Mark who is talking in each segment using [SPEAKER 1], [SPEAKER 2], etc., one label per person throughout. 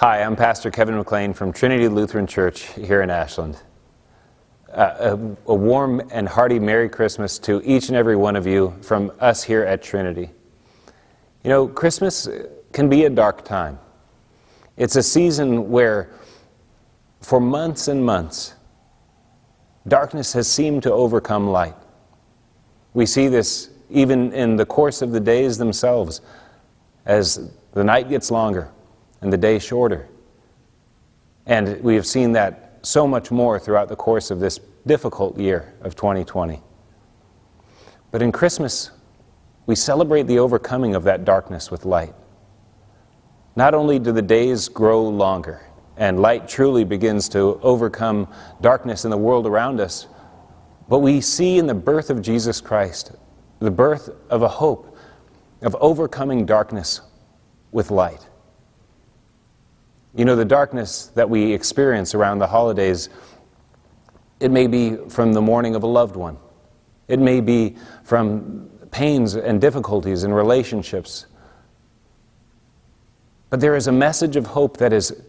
[SPEAKER 1] Hi, I'm Pastor Kevin McClain from Trinity Lutheran Church here in Ashland. A warm and hearty Merry Christmas to each and every one of you from us here at Trinity. You know, Christmas can be a dark time. It's a season where, for months and months, darkness has seemed to overcome light. We see this even in the course of the days themselves, as the night gets longer and the day shorter. And we have seen that so much more throughout the course of this difficult year of 2020. But in Christmas, we celebrate the overcoming of that darkness with light. Not only do the days grow longer, and light truly begins to overcome darkness in the world around us, but we see in the birth of Jesus Christ the birth of a hope of overcoming darkness with light. You know, the darkness that we experience around the holidays, it may be from the mourning of a loved one. It may be from pains and difficulties in relationships. But there is a message of hope that is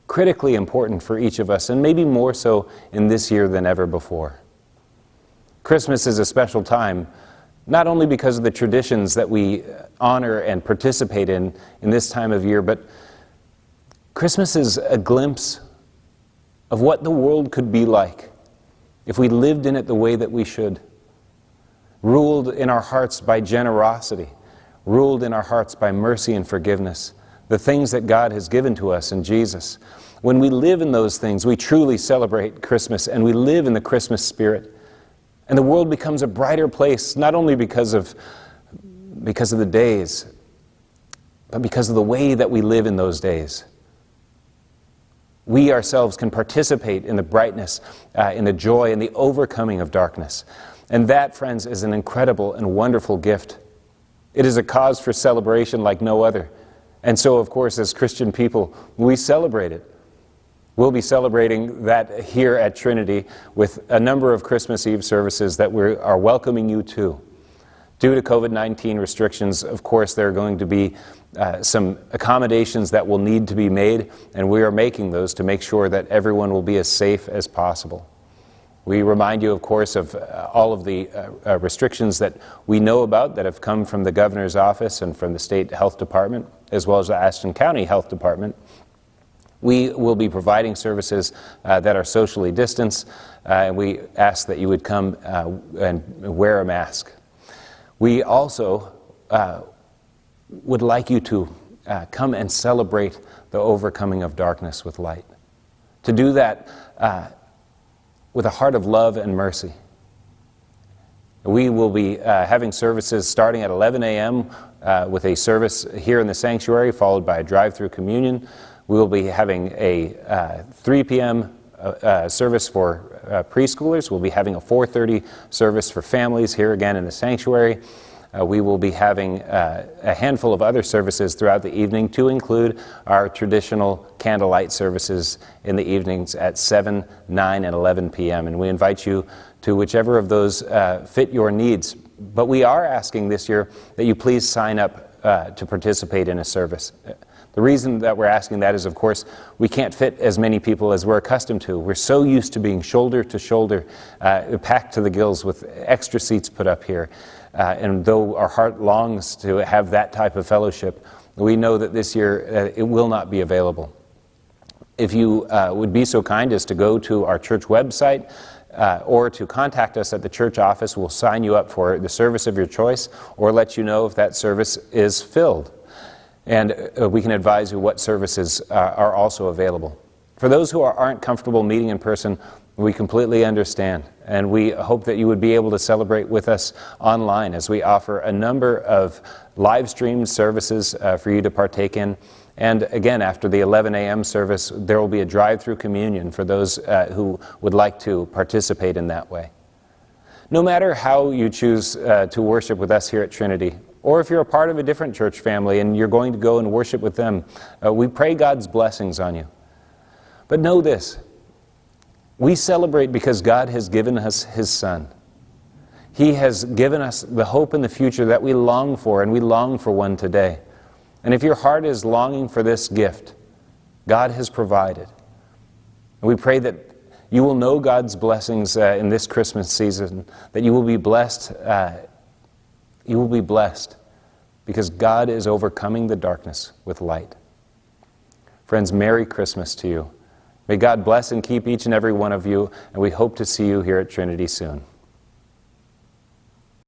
[SPEAKER 1] critically important for each of us, and maybe more so in this year than ever before. Christmas is a special time, not only because of the traditions that we honor and participate in this time of year, but Christmas is a glimpse of what the world could be like if we lived in it the way that we should. Ruled in our hearts by generosity, ruled in our hearts by mercy and forgiveness, the things that God has given to us in Jesus. When we live in those things, we truly celebrate Christmas, and we live in the Christmas spirit. And the world becomes a brighter place, not only because of the days, but because of the way that we live in those days. We ourselves can participate in the brightness, in the joy, and the overcoming of darkness. And that, friends, is an incredible and wonderful gift. It is a cause for celebration like no other. And so, of course, as Christian people, we celebrate it. We'll be celebrating that here at Trinity with a number of Christmas Eve services that we are welcoming you to. Due to COVID-19 restrictions, of course, there are going to be some accommodations that will need to be made, and we are making those to make sure that everyone will be as safe as possible. We remind you, of course, of all of the restrictions that we know about that have come from the governor's office and from the state health department, as well as the Ashland County Health Department. We will be providing services that are socially distanced, and we ask that you would come and wear a mask. We also would like you to come and celebrate the overcoming of darkness with light. To do that with a heart of love and mercy. We will be having services starting at 11 a.m. With a service here in the sanctuary, followed by a drive-through communion. We will be having a 3 p.m. Service for preschoolers. We'll be having a 4:30 service for families here again in the sanctuary. We will be having a handful of other services throughout the evening, to include our traditional candlelight services in the evenings at 7, 9, and 11 p.m. And we invite you to whichever of those fit your needs. But we are asking this year that you please sign up to participate in a service. The reason that we're asking that is, of course, we can't fit as many people as we're accustomed to. We're so used to being shoulder to shoulder, packed to the gills with extra seats put up here. And though our heart longs to have that type of fellowship, we know that this year it will not be available. If you would be so kind as to go to our church website or to contact us at the church office, we'll sign you up for the service of your choice or let you know if that service is filled. And we can advise you what services are also available. For those who aren't comfortable meeting in person, we completely understand. And we hope that you would be able to celebrate with us online as we offer a number of live streamed services for you to partake in. And again, after the 11 a.m. service, there will be a drive-through communion for those who would like to participate in that way. No matter how you choose to worship with us here at Trinity, or if you're a part of a different church family and you're going to go and worship with them, we pray God's blessings on you. But know this, we celebrate because God has given us His Son. He has given us the hope in the future that we long for, and we long for one today. And if your heart is longing for this gift, God has provided. And we pray that you will know God's blessings in this Christmas season, that you will be blessed. You will be blessed because God is overcoming the darkness with light. Friends, Merry Christmas to you. May God bless and keep each and every one of you, and we hope to see you here at Trinity soon.